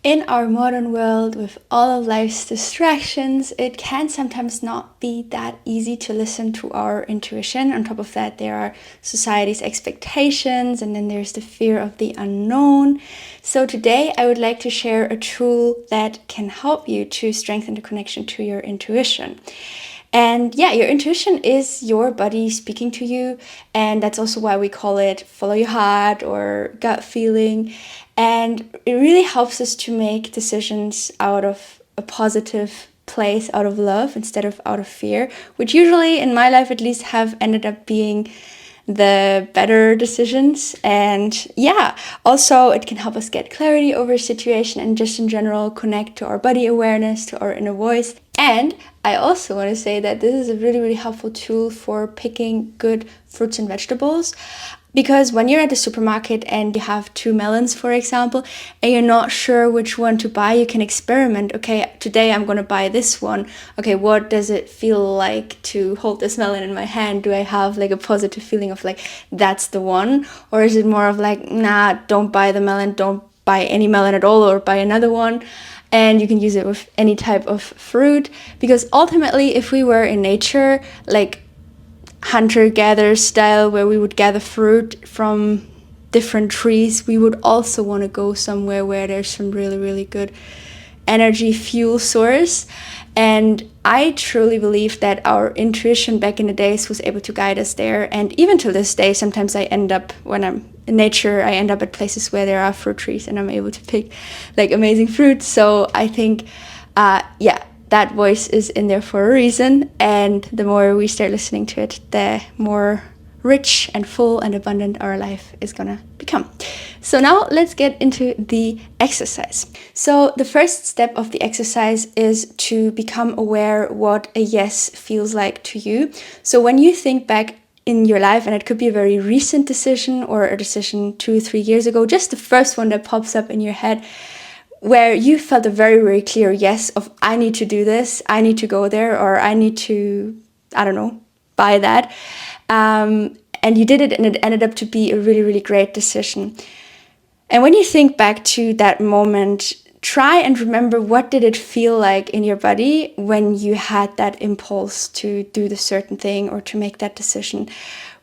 In our modern world, with all of life's distractions, it can sometimes not be that easy to listen to our intuition. On top of that, there are society's expectations, and then there's the fear of the unknown. So today, I would like to share a tool that can help you to strengthen the connection to your intuition. And yeah, your intuition is your body speaking to you. And that's also why we call it follow your heart or gut feeling. And it really helps us to make decisions out of a positive place, out of love instead of out of fear, which usually in my life at least have ended up being the better decisions. And yeah, also it can help us get clarity over a situation and just in general connect to our body awareness, to our inner voice. And I also want to say that this is a really, really helpful tool for picking good fruits and vegetables. Because when you're at the supermarket and you have 2 melons, for example, and you're not sure which one to buy, you can experiment. Okay, today I'm going to buy this one. Okay, what does it feel like to hold this melon in my hand? Do I have like a positive feeling of like, that's the one? Or is it more of like, nah, don't buy the melon, don't buy any melon at all, or buy another one? And you can use it with any type of fruit. Because ultimately, if we were in nature, like hunter-gatherer style, where we would gather fruit from different trees, we would also want to go somewhere where there's some really, really good energy fuel source. And I truly believe that our intuition back in the days was able to guide us there. And even to this day, sometimes I end up, when I'm in nature, I end up at places where there are fruit trees and I'm able to pick like amazing fruit. So I think, yeah, that voice is in there for a reason, and the more we start listening to it, the more rich and full and abundant our life is gonna become. So now let's get into the exercise. So the first step of the exercise is to become aware what a yes feels like to you. So when you think back in your life, and it could be a very recent decision or a decision 2-3 years ago, just the first one that pops up in your head, where you felt a very, very clear yes of I need to do this, I need to go there, or I need to, I don't know, buy that. And you did it and it ended up to be a really, really great decision. And when you think back to that moment, try and remember what did it feel like in your body when you had that impulse to do the certain thing or to make that decision.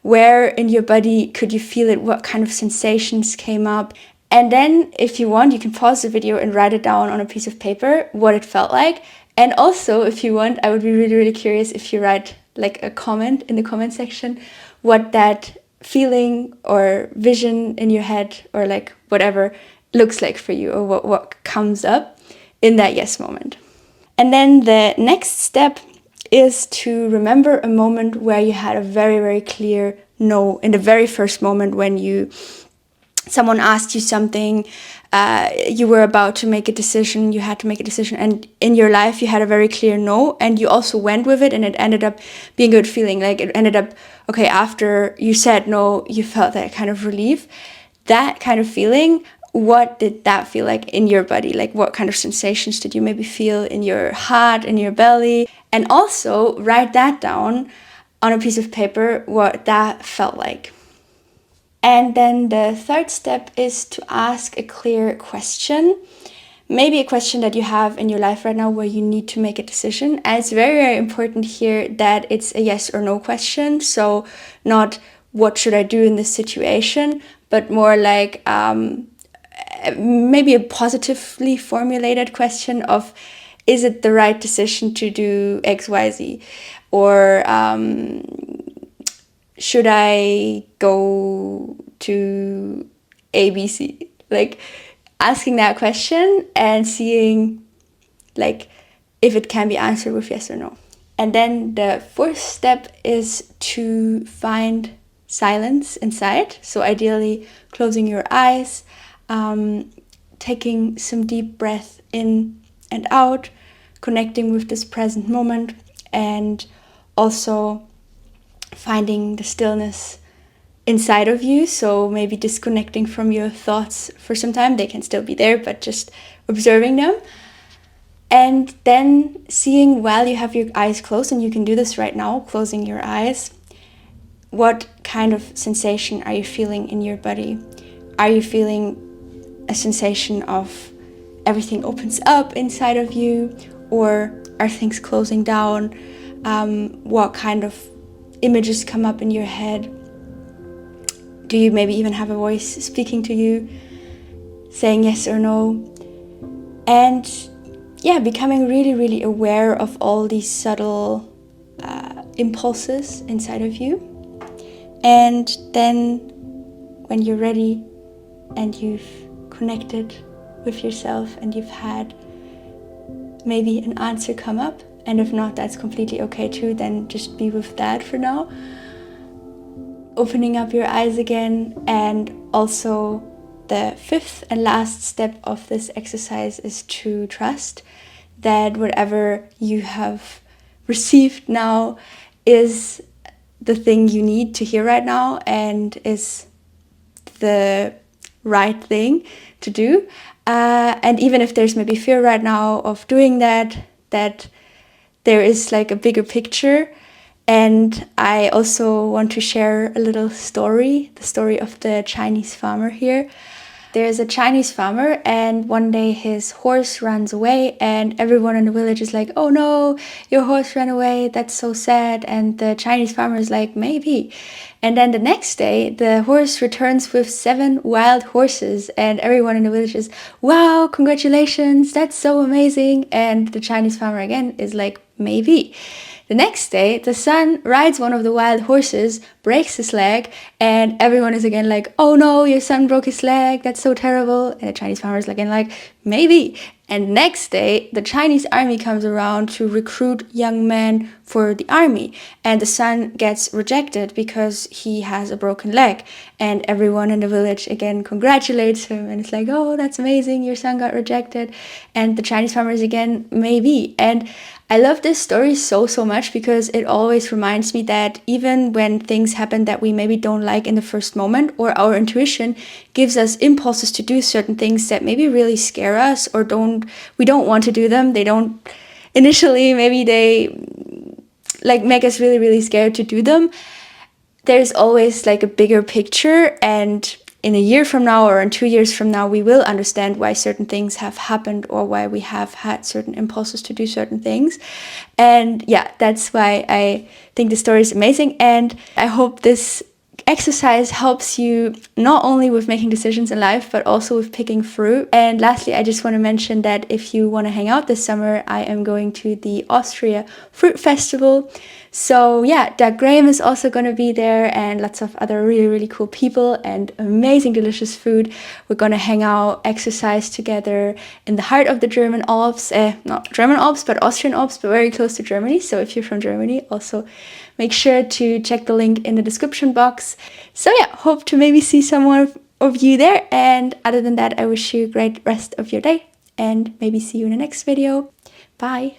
Where in your body could you feel it? What kind of sensations came up? And then if you want, you can pause the video and write it down on a piece of paper, what it felt like. And also, if you want, I would be really, really curious if you write like a comment in the comment section, what that feeling or vision in your head or like whatever looks like for you, or what comes up in that yes moment. And then the next step is to remember a moment where you had a very, very clear no in the very first moment when someone asked you something, you were about to make a decision, you had to make a decision, and in your life you had a very clear no, and you also went with it, and it ended up being a good feeling. Like it ended up, okay, after you said no, you felt that kind of relief. That kind of feeling, what did that feel like in your body? Like what kind of sensations did you maybe feel in your heart, in your belly? And also write that down on a piece of paper, what that felt like. And then the third step is to ask a clear question. Maybe a question that you have in your life right now where you need to make a decision. And it's very, very important here that it's a yes or no question. So not what should I do in this situation, but more like maybe a positively formulated question of, is it the right decision to do X, Y, Z? Or should I go to ABC? Like asking that question and seeing like if it can be answered with yes or no. And then the fourth step is to find silence inside. So ideally closing your eyes, taking some deep breath in and out, connecting with this present moment, and also finding the stillness inside of you. So maybe disconnecting from your thoughts for some time. They can still be there, but just observing them. And then seeing while you have your eyes closed, and you can do this right now, closing your eyes, what kind of sensation are you feeling in your body? Are you feeling a sensation of everything opens up inside of you, or are things closing down? What kind of images come up in your head? Do you maybe even have a voice speaking to you, saying yes or no? And yeah, becoming really, really aware of all these subtle impulses inside of you. And then when you're ready and you've connected with yourself and you've had maybe an answer come up, and if not, that's completely okay too, then just be with that for now. Opening up your eyes again. And also the fifth and last step of this exercise is to trust that whatever you have received now is the thing you need to hear right now and is the right thing to do. And even if there's maybe fear right now of doing that there is like a bigger picture. And I also want to share a little story, the story of the Chinese farmer here. There's a Chinese farmer, and one day his horse runs away, and everyone in the village is like, oh no, your horse ran away, that's so sad. And the Chinese farmer is like, maybe. And then the next day, the horse returns with 7 wild horses, and everyone in the village is, wow, congratulations, that's so amazing. And the Chinese farmer again is like, maybe. The next day, the son rides one of the wild horses, breaks his leg, and everyone is again like, oh no, your son broke his leg, that's so terrible. And the Chinese farmer is again like, maybe. And next day, the Chinese army comes around to recruit young men for the army. And the son gets rejected because he has a broken leg. And everyone in the village again congratulates him. And it's like, oh, that's amazing, your son got rejected. And the Chinese farmer is again, maybe. And I love this story so much because it always reminds me that even when things happen that we maybe don't like in the first moment, or our intuition gives us impulses to do certain things that maybe really scare us, or we don't want to do them. They don't initially, maybe they like make us really, really scared to do them. There's always like a bigger picture, and in a year from now or in 2 years from now, we will understand why certain things have happened or why we have had certain impulses to do certain things. And yeah, that's why I think the story is amazing. And I hope this exercise helps you not only with making decisions in life, but also with picking fruit. And lastly, I just want to mention that if you want to hang out this summer, I am going to the Austria Fruit Festival. So yeah, Doug Graham is also going to be there, and lots of other really, really cool people and amazing, delicious food. We're going to hang out, exercise together in the heart of the German Alps. Not German Alps, but Austrian Alps, but very close to Germany. So if you're from Germany, also make sure to check the link in the description box. So yeah, hope to maybe see someone of you there. And other than that, I wish you a great rest of your day, and maybe see you in the next video. Bye.